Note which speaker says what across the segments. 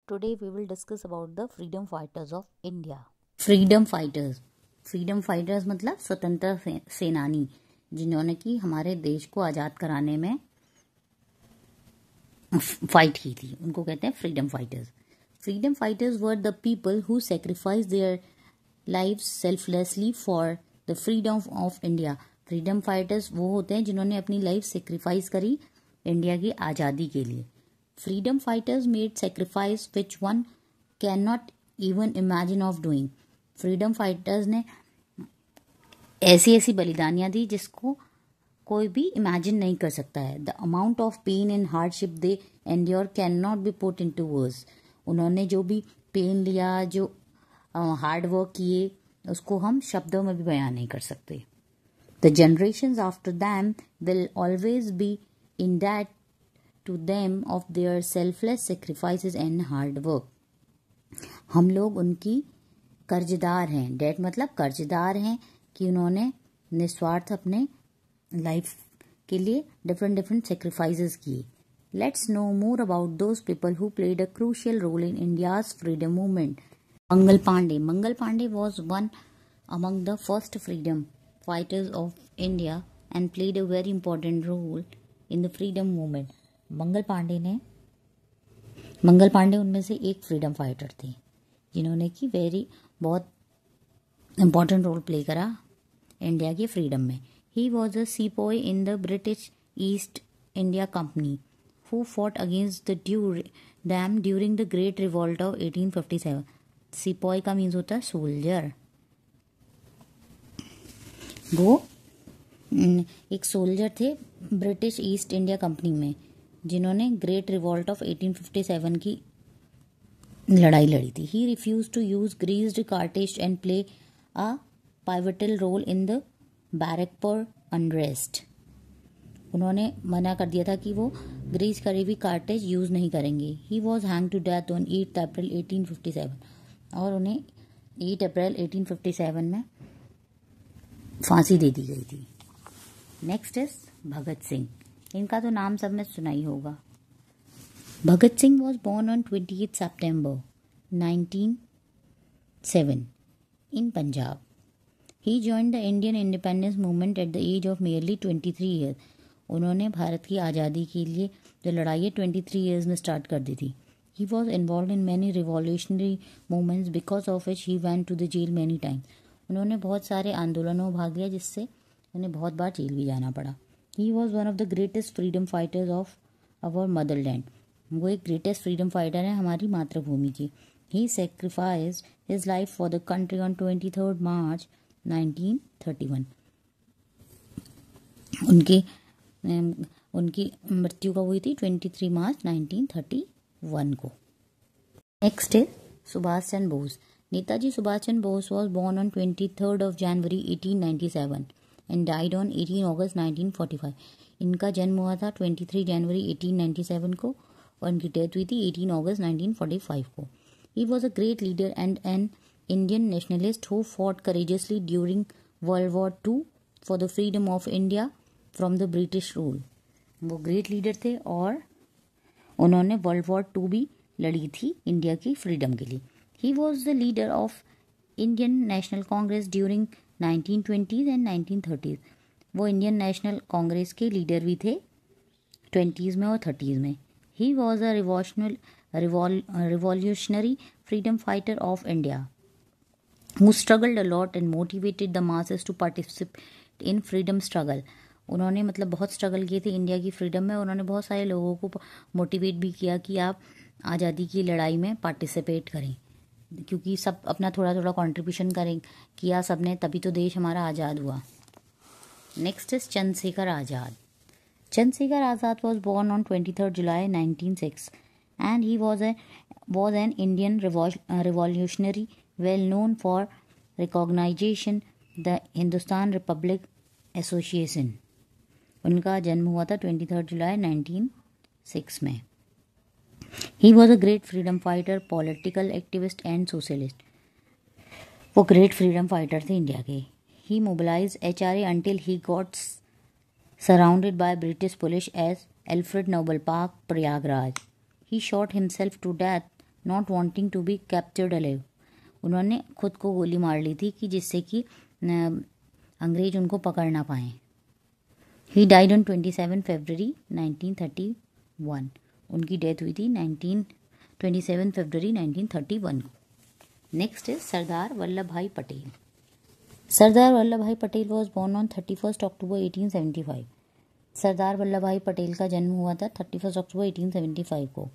Speaker 1: Today we will discuss about the freedom fighters of India.
Speaker 2: Freedom fighters मतलब स्वतंत्र सेनानी जिन्होंने कि हमारे देश को आज़ाद कराने में फाइट की थी, उनको कहते हैं freedom fighters. Freedom fighters were the people who sacrifice their lives selflessly for the freedom of India. Freedom fighters वो होते हैं जिन्होंने अपनी लाइफ सेक्रीफाइस करी इंडिया की आज़ादी के लिए. Freedom fighters made sacrifice which one can not even imagine of doing. Freedom fighters ने ऐसी बलिदानियां दी जिसको कोई भी इमेजिन नहीं कर सकता है. The amount of pain and hardship they endure can not be put into words. उन्होंने जो भी पेन लिया, जो हार्ड वर्क किए, उसको हम शब्दों में भी बयान नहीं कर सकते. The generations after them will always be indebted to them of their selfless sacrifices and hard work. हम लोग उनकी कर्जदार हैं. डेट मतलब कर्जदार हैं कि उन्होंने निस्वार्थ अपने लाइफ के लिए डिफरेंट सेक्रीफाइसेस किए. Let's know more about those people who played a crucial role in India's freedom movement. Mangal Pandey was one among the first freedom fighters of India and played a very important role in the freedom movement. Mangal Pandey उनमें से एक freedom fighter थे जिन्होंने कि बहुत important role play करा India की freedom में. He was a sepoy in the British east India company who fought against the dam during the great revolt of 1857. सीपॉय का मीन्स होता है सोल्जर. वो एक सोल्जर थे ब्रिटिश ईस्ट इंडिया कंपनी में जिन्होंने ग्रेट रिवॉल्ट ऑफ 1857 की लड़ाई लड़ी थी. He refuse to use greased cartridge and play a pivotal role in the Barrackpore unrest. उन्होंने मना कर दिया था कि वो ग्रीस करी हुई कार्टेज यूज नहीं करेंगे. He was hang to death on 8 April 1857 और उन्हें 8 अप्रैल 1857 में फांसी दे दी गई थी. Next is Bhagat Singh. इनका तो नाम सब में सुना ही होगा. Bhagat Singh was born on 28 September 1907 in Punjab. He joined the Indian independence movement at the age of merely 23 years. उन्होंने भारत की आज़ादी के लिए जो लड़ाई है 23 years में स्टार्ट कर दी थी. He was involved in many revolutionary movements because of which he went to the jail many times. उन्होंने बहुत सारे आंदोलनों में भाग लिया जिससे उन्हें बहुत बार जेल भी जाना पड़ा. He was one of the greatest freedom fighters of our motherland. वो एक ग्रेटेस्ट फ्रीडम फाइटर है हमारी मातृभूमि की. He sacrificed his life for the country on 23 March 1931. उनकी मृत्यु कब हुई थी? 23 मार्च 1931 को. नेक्स्ट है Subhash Chandra Bose. Netaji Subhash Chandra Bose was born on 23 of January 1897 and died on 18 August 1945. इनका जन्म हुआ था 23 जनवरी 1897 को और उनकी डेथ हुई थी 18 अगस्त 1945 को. He was a great leader and an Indian nationalist who fought courageously during world war 2 for the freedom of India from the British rule. वो ग्रेट लीडर थे और उन्होंने वर्ल्ड वॉर 2 भी लड़ी थी इंडिया की फ्रीडम के लिए. He was the leader of Indian National Congress during 1920s and 1930s. वो इंडियन नेशनल कांग्रेस के लीडर भी थे 20s में और 30s में. He was a revolutionary freedom fighter of India who struggled a lot and motivated the masses to participate in freedom struggle. उन्होंने मतलब बहुत स्ट्रगल किए थे इंडिया की फ्रीडम में. उन्होंने बहुत सारे लोगों को मोटिवेट भी किया कि आप आज़ादी की लड़ाई में पार्टिसिपेट करें क्योंकि सब अपना थोड़ा कंट्रीब्यूशन करें किया सबने, तभी तो देश हमारा आज़ाद हुआ. Next is Chandrashekhar Azad. Chandrasekhar Azad was born on 23 July 1906 and he was an Indian revolutionary well known for recognition the Hindustan Republic Association. उनका जन्म हुआ था 23 जुलाई 1906 में. He was a great freedom fighter, political activist and socialist. वो great freedom fighter थे India के. He mobilized HRA until he got surrounded by British police as Alfred Noble Park, Prayagraj. He shot himself to death not wanting to be captured alive, उन्होंने खुद को गोली मार ली थी कि जिससे कि अंग्रेज उनको पकड़ ना पाएँ। ही डाइड ऑन 27 फरवरी 1931, उनकी डेथ हुई थी 27 फरवरी 1931 को। नेक्स्ट इज सरदार वल्लभ भाई पटेल। सरदार वल्लभ भाई Patel was born on 31 October 1875। Sardar Vallabh भाई पटेल का जन्म हुआ था 31 अक्टूबर 1875 को।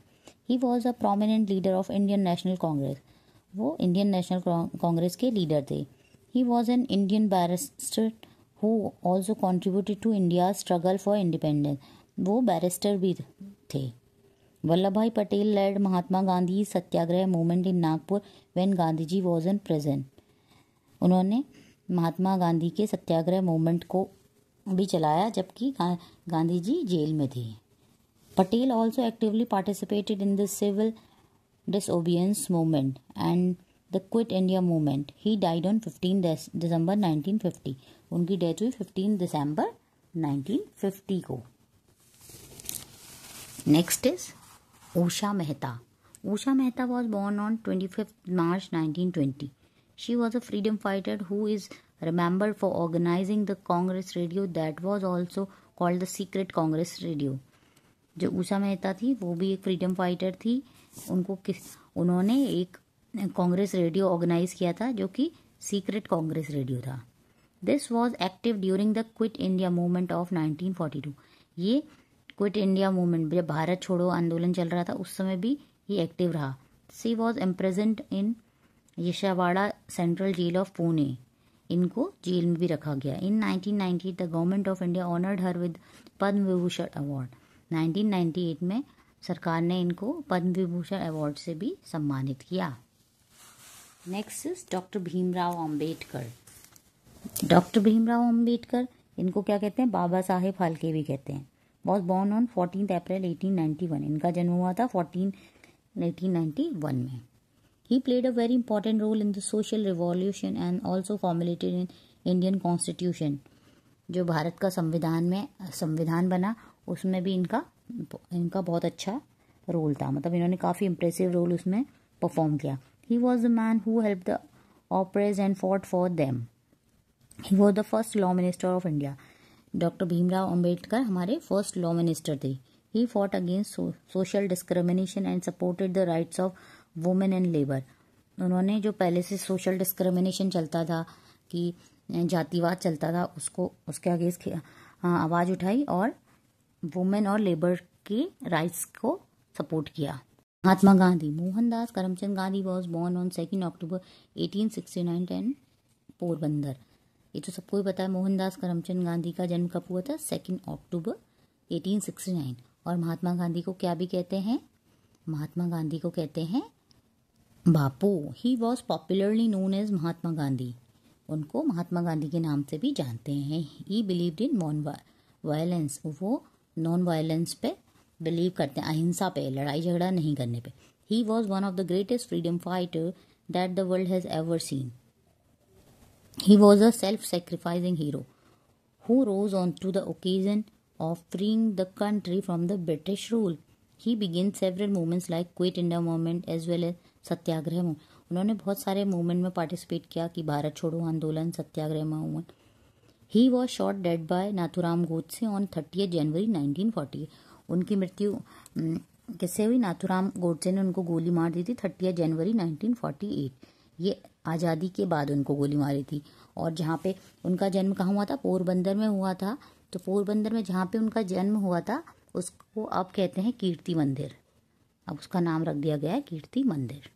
Speaker 2: He was a prominent leader of Indian National Congress, वो इंडियन नेशनल कांग्रेस के लीडर थे। He was an Indian barrister who also contributed to India struggle for independence, वो बैरिस्टर भी थे। Vallabhbhai Patel led Mahatma Gandhi Satyagraha movement in Nagpur when Gandhi ji was in present, उन्होंने महात्मा गांधी के सत्याग्रह movement को भी चलाया जबकि गांधी जी जेल में थे। Patel also actively participated in the civil disobedience movement and the quit India movement. He died on 15 दिसंबर 1950, उनकी डेथ हुई 15 दिसंबर 1950 को। Next is Usha Mehta. Usha Mehta was born on 25 March 1920. She was a freedom fighter who is remembered for organizing the Congress radio that was also called the Secret Congress Radio. जो उषा मेहता थी वो भी एक freedom fighter थी। उन्होंने एक कांग्रेस रेडियो ऑर्गेनाइज किया था जो कि सीक्रेट कांग्रेस रेडियो था। This was active during the quit India movement of 1942। ये क्विट इंडिया मूवमेंट जब भारत छोड़ो आंदोलन चल रहा था उस समय भी ये एक्टिव रहा। She was imprisoned in Yerwada central jail of Pune, इनको जेल में भी रखा गया। In 1998 the government of India honoured her with Padma Vibhushan award. 1998 में सरकार ने इनको पद्म विभूषण अवार्ड से भी सम्मानित किया। Next is doctor Bhimrao Ambedkar. Doctor Bhimrao Ambedkar, इनको क्या कहते हैं, बाबा साहेब फाल्के भी कहते हैं। वॉज बॉर्न ऑन 14 अप्रैल 1891, इनका जन्म हुआ था 1891 में। He played a very important role in the social revolution and also formulated in Indian constitution. जो भारत का संविधान बना उसमें भी इनका बहुत अच्छा रोल था, मतलब इन्होंने काफ़ी इंप्रेसिव रोल उसमें परफॉर्म किया। He was the man who help the oppress and fought for them. He was the first law minister of India. Doctor Bhimrao Ambedkar हमारे फर्स्ट लॉ मिनिस्टर थे। He fought against social discrimination and supported the rights of women and labour. उन्होंने जो पहले से social discrimination चलता था कि जातिवाद चलता था उसके अगेंस्ट आवाज़ उठाई और वुमेन और लेबर के राइट्स को सपोर्ट किया। Mahatma Gandhi, Mohandas Karamchand Gandhi was born on 2 October 1869 in Porbandar. ये तो सबको ही पता है मोहनदास करमचंद गांधी का जन्म कब हुआ था, 2 अक्टूबर 1869। और महात्मा गांधी को क्या भी कहते हैं, महात्मा गांधी को कहते हैं Bapu. He was popularly known as Mahatma Gandhi, उनको महात्मा गांधी के नाम से भी जानते हैं। He believed in non violence, वो नॉन वायलेंस पे बिलीव करते हैं, अहिंसा पे, लड़ाई झगड़ा नहीं करने पे। He was one of the greatest freedom fighter that the world has ever seen. He was a self-sacrificing hero who rose on to the occasion of freeing the country from the British rule. He began several movements like Quit India movement as well as Satyagraha movement. उन्होंने बहुत सारे movement में participate किया कि भारत छोड़ो आंदोलन, satyagraha movement. He was shot dead by Nathuram Godse on 30 January 1940। उनकी मृत्यु किससे हुई, नाथूराम गोडसे ने उनको गोली मार दी थी 30 जनवरी 1948। ये आज़ादी के बाद उनको गोली मारी थी। और जहाँ पे उनका जन्म कहाँ हुआ था, पोरबंदर में हुआ था। तो पोरबंदर में जहाँ पे उनका जन्म हुआ था उसको अब कहते हैं कीर्ति मंदिर, अब उसका नाम रख दिया गया है कीर्ति मंदिर।